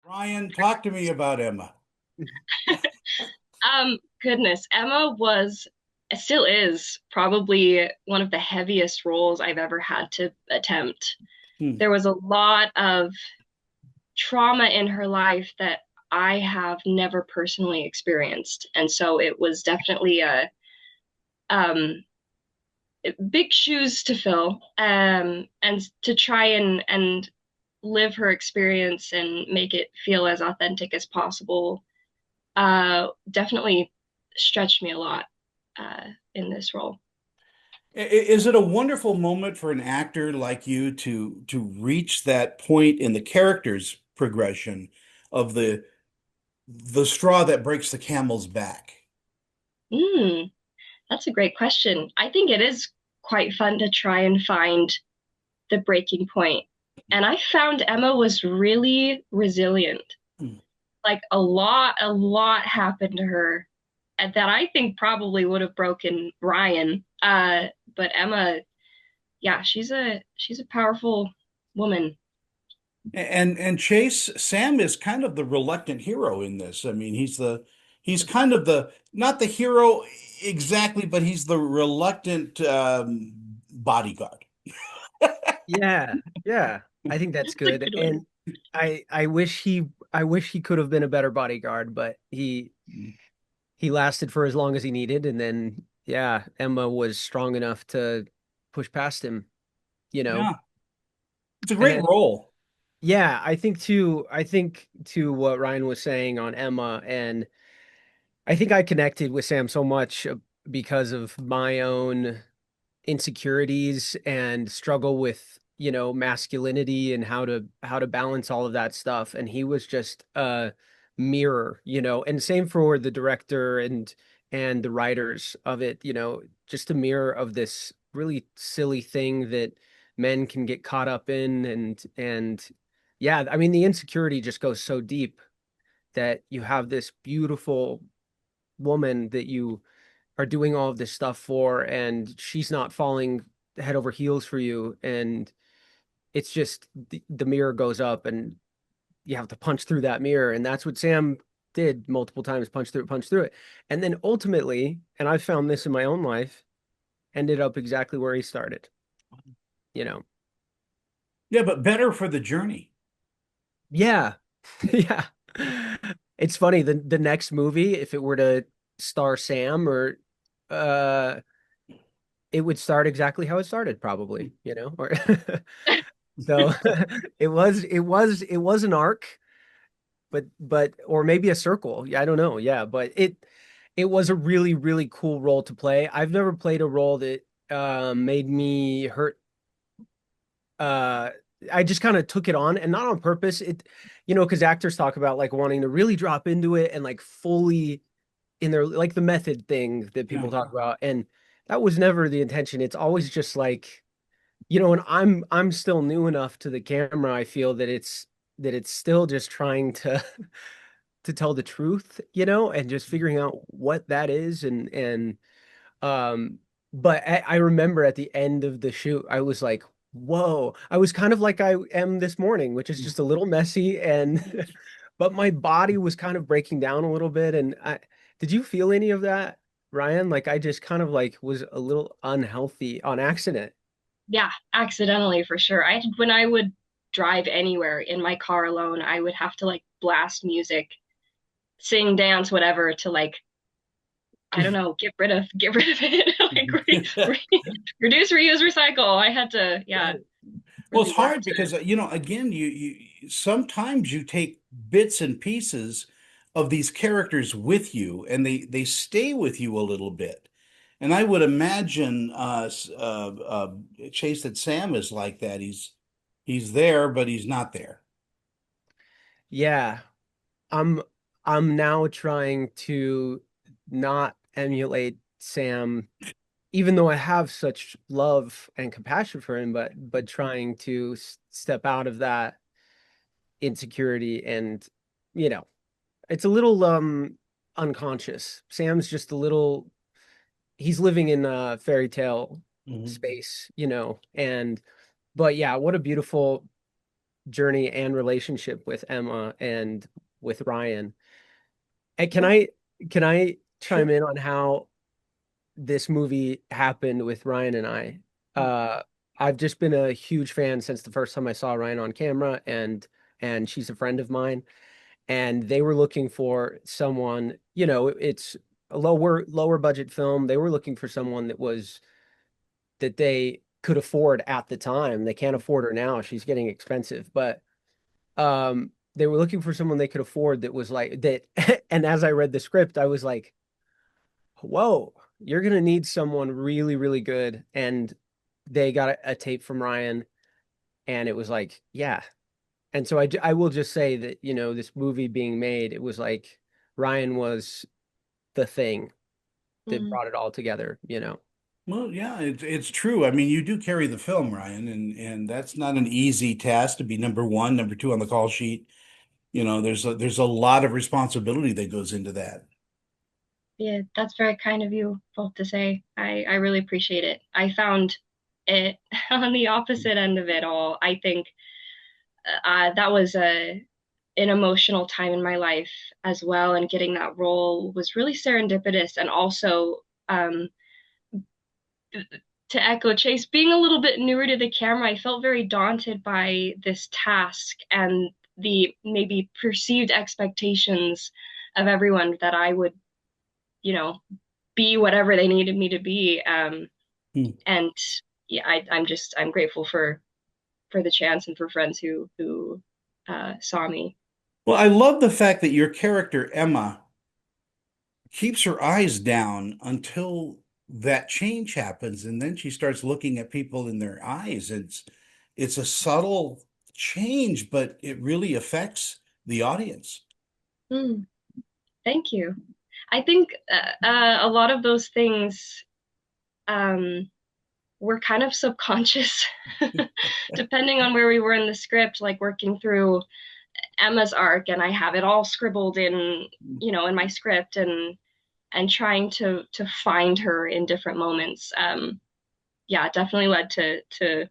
Ryan, talk to me about Emma. Goodness, Emma still is probably one of the heaviest roles I've ever had to attempt. Hmm. There was a lot of trauma in her life that I have never personally experienced. And so it was definitely a um big shoes to fill. And to try and live her experience and make it feel as authentic as possible definitely stretched me a lot in this role. Is it a wonderful moment for an actor like you to reach that point in the character's progression of the straw that breaks the camel's back? Mm, that's a great question. I think it is quite fun to try and find the breaking point. And I found Emma was really resilient. Hmm. Like a lot happened to her and that I think probably would have broken Ryan. But Emma, yeah, she's a powerful woman. And Chase, Sam is kind of the reluctant hero in this. I mean, he's kind of the not the hero exactly, but he's the reluctant bodyguard. Yeah, yeah. I think that's That's a good. good one. And I wish he could have been a better bodyguard, but he lasted for as long as he needed, and then yeah, Emma was strong enough to push past him, you know. Yeah, it's a And great then role. yeah, I think to what Ryan was saying on Emma, and I think I connected with Sam so much because of my own insecurities and struggle with, masculinity and how to balance all of that stuff. And he was just a mirror, and same for the director and the writers of it, just a mirror of this really silly thing that men can get caught up in. And yeah, I mean the insecurity just goes so deep that you have this beautiful woman that you are doing all of this stuff for, and she's not falling head over heels for you. And it's just the mirror goes up, and you have to punch through that mirror. And that's what Sam did multiple times, punch through it. And then ultimately, and I've found this in my own life, ended up exactly where he started, you know. Yeah, but better for the journey. Yeah. Yeah. It's funny, the next movie, if it were to star Sam or uh it would start exactly how it started, probably, or so it was an arc, but or maybe a circle. Yeah, I don't know. Yeah, but it was a really, really cool role to play. I've never played a role that made me hurt. Uh I just kind of took it on, and not on purpose. Because actors talk about like wanting to really drop into it and like fully in their, like, the method thing that Yeah. people talk about. And that was never the intention. It's always just like, and I'm still new enough to the camera. I feel that it's still just trying to to tell the truth, and just figuring out what that is. And um but I remember at the end of the shoot, I was like, whoa. I was kind of like I am this morning, which is just a little messy, and but my body was kind of breaking down a little bit. And did you feel any of that, Ryan? Like I just kind of like was a little unhealthy on accident. Yeah, accidentally for sure. When I would drive anywhere in my car alone, I would have to like blast music, sing, dance, whatever to like, I don't know, get rid of it. Like reduce, reuse, recycle. I had to, yeah, Well, it's really work hard to. because again, you sometimes you take bits and pieces of these characters with you, and they stay with you a little bit. And I would imagine Chase, that Sam is like that. He's there, but he's not there. Yeah. I'm I'm now trying to not emulate Sam, even though I have such love and compassion for him, but trying to step out of that insecurity. And you know, it's a little unconscious. Sam's just a little, he's living in a fairy tale Mhm. space. And but yeah, what a beautiful journey and relationship with Emma and with Ryan. And Well, can I chime sure. in on how this movie happened with Ryan and I? Uh, I've just been a huge fan since the first time I saw Ryan on camera, and she's a friend of mine, and they were looking for someone, it's a lower budget film. They were looking for someone that they could afford at the time. They can't afford her now. She's getting expensive, but they were looking for someone they could afford that was like that. And as I read the script, I was like, whoa, you're gonna need someone really, really good. And they got a tape from Ryan, and it was like, yeah. And so I will just say that, this movie being made, it was like Ryan was the thing that Mm. brought it all together. Well, yeah, it's true. I mean, you do carry the film, Ryan, and that's not an easy task to be number one, number two on the call sheet. There's a lot of responsibility that goes into that. Yeah, that's very kind of you both to say. I really appreciate it. I found it on the opposite end of it all. I think that was an emotional time in my life as well, and getting that role was really serendipitous, and also to echo Chase, being a little bit newer to the camera, I felt very daunted by this task and the maybe perceived expectations of everyone that I would, you know, be whatever they needed me to be. Hmm. And yeah, I'm grateful for the chance and for friends who saw me. Well, I love the fact that your character, Emma, keeps her eyes down until that change happens, and then she starts looking at people in their eyes. It's a subtle change, but it really affects the audience. Mm, thank you. I think a lot of those things um, were kind of subconscious, depending on where we were in the script, like working through Emma's arc, and I have it all scribbled in my script, and trying to find her in different moments. Yeah, it definitely led to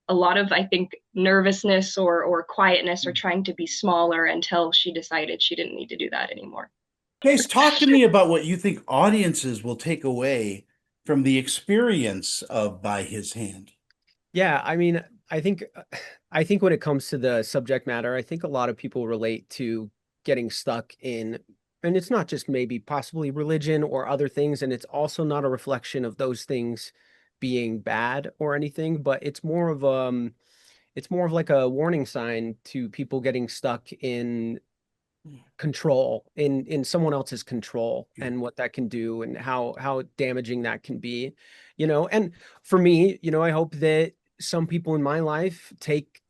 a lot of, I think, nervousness or quietness or trying to be smaller until she decided she didn't need to do that anymore. Case, talk to me about what you think audiences will take away from the experience of By His Hand. Yeah, I mean, I think I think when it comes to the subject matter, I think a lot of people relate to getting stuck in, and it's not just maybe possibly religion or other things, and it's also not a reflection of those things being bad or anything, but it's more of like a warning sign to people getting stuck in control, in someone else's control, and what that can do and how damaging that can be. And for me, I hope that some people in my life take,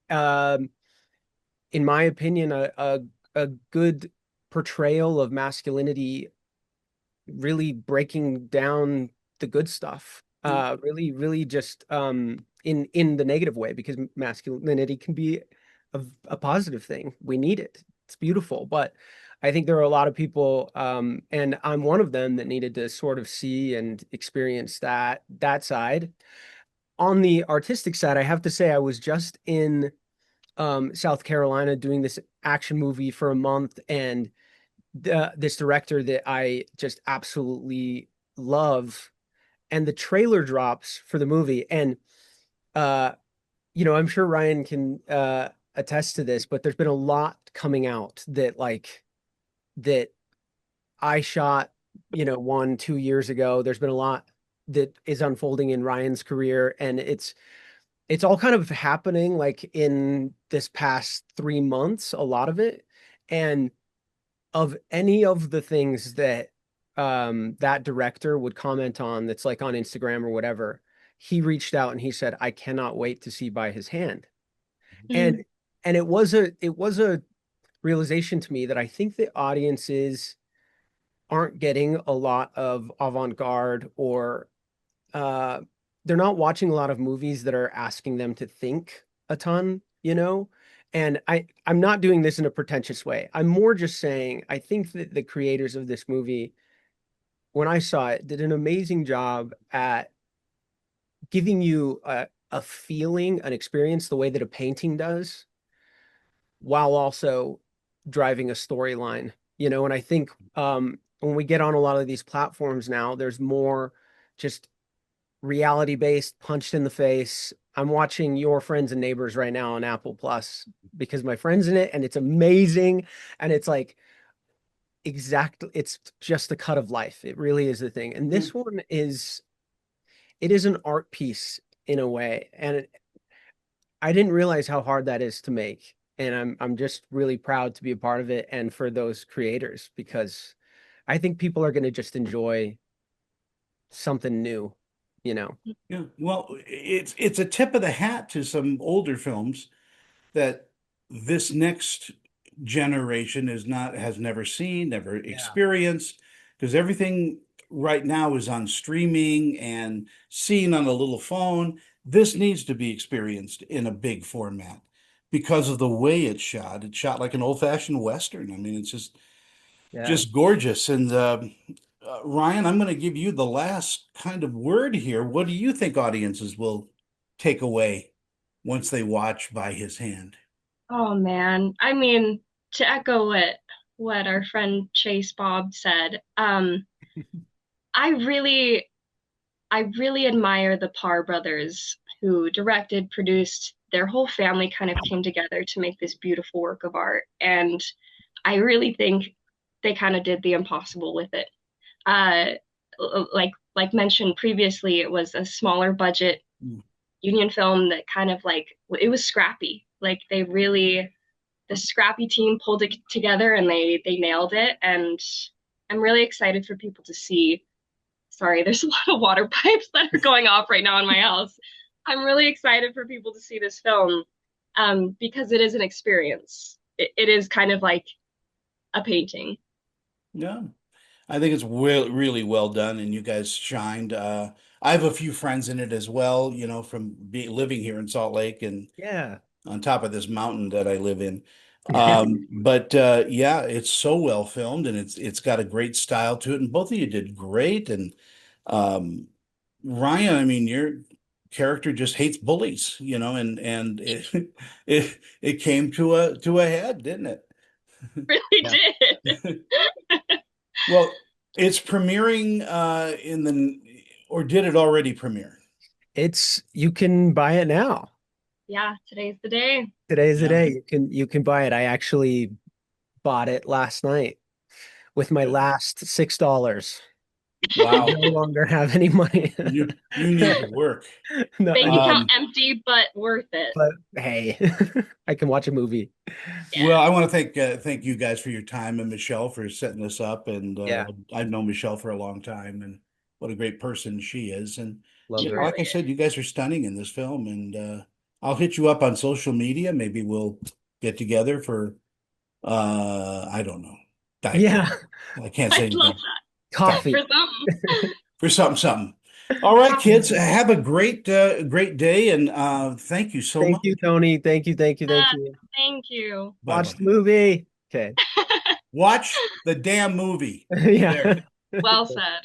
um in my opinion, a good portrayal of masculinity, really breaking down the good stuff, really, really just in the negative way, because masculinity can be a positive thing. We need it. It's beautiful. But I think there are a lot of people, and I'm one of them, that needed to sort of see and experience that side. On the artistic side, I have to say I was just in South Carolina doing this action movie for a month, and this director that I just absolutely love, and the trailer drops for the movie, and uh I'm sure Ryan can attest to this, but there's been a lot coming out that I shot, 1, 2 years ago. There's been a lot that is unfolding in Ryan's career, and it's all kind of happening like in this past 3 months, a lot of it. And of any of the things that that director would comment on, that's like on Instagram or whatever, he reached out and he said, I cannot wait to see By His Hand. Mm, And it was a realization to me that I think that audiences aren't getting a lot of avant-garde, or uh they're not watching a lot of movies that are asking them to think a ton. And I'm not doing this in a pretentious way. I'm more just saying I think that the creators of this movie, when I saw it, did an amazing job at giving you a feeling, an experience, the way that a painting does, while also driving a storyline. And I think when we get on a lot of these platforms now, there's more just reality based, punched in the face. I'm watching Your Friends and Neighbors right now on Apple Plus because my friend's in it and it's amazing. And it's like it's just the cut of life. It really is the thing. And Yeah. this one it is an art piece in a way. And I didn't realize how hard that is to make. And I'm just really proud to be a part of it and for those creators because I think people are going to just enjoy something new, you know. Yeah. Well, it's a tip of the hat to some older films that this next generation has never seen, never Yeah. experienced, because everything right now is on streaming and seen on a little phone. This needs to be experienced in a big format because of the way it's shot. It's shot like an old-fashioned Western. I mean, it's Yeah. just gorgeous. And Ryan, I'm going to give you the last kind of word here. What do you think audiences will take away once they watch By His Hand? Oh man. I mean, to echo what our friend Chase Bob said, I really I really admire the Parr brothers who directed, produced, their whole family kind of came together to make this beautiful work of art. And I really think they kind of did the impossible with it. Uh, like mentioned previously, it was a smaller budget Mm. union film that kind of like it was scrappy. Like they really the scrappy team pulled it together and they nailed it. And I'm really excited for people to see. Sorry, there's a lot of water pipes that are going off right now in my house. I'm really excited for people to see this film because it is an experience. It is kind of like a painting. Yeah, I think it's really well done, and you guys shined. I have a few friends in it as well, from living here in Salt Lake and Yeah. on top of this mountain that I live in. But yeah, it's so well filmed, and it's got a great style to it, and both of you did great. And um, Ryan, I mean, your character just hates bullies, and it came to a head, didn't it? Really Yeah. did. Well, it's premiering or did it already premiere? You can buy it now. Yeah, today's the day. Today's the Yeah, day. You can buy it. I actually bought it last night with my good. last $6. I Wow. no longer have any money. You need to work. No, I Bank do. account Um, empty, but worth it. But hey, I can watch a movie. Yeah. well, I want to thank you guys for your time and Michelle for setting this up. And Yeah, I've known Michelle for a long time, and what a great person she is. And love She yeah, her. like really I said, you guys are stunning in this film. And I'll hit you up on social media. Maybe we'll get together for I don't know, Diet Yeah, Coke. I can't say I'd love anything. that Diet for coffee. something. for something. All right, kids, have a great day, and thank you so Thank much. you, Tony. Thank you, thank you, thank Uh, you. thank you. Bye Watch the bye. movie. Okay. Watch the damn movie. Yeah. There. Well said.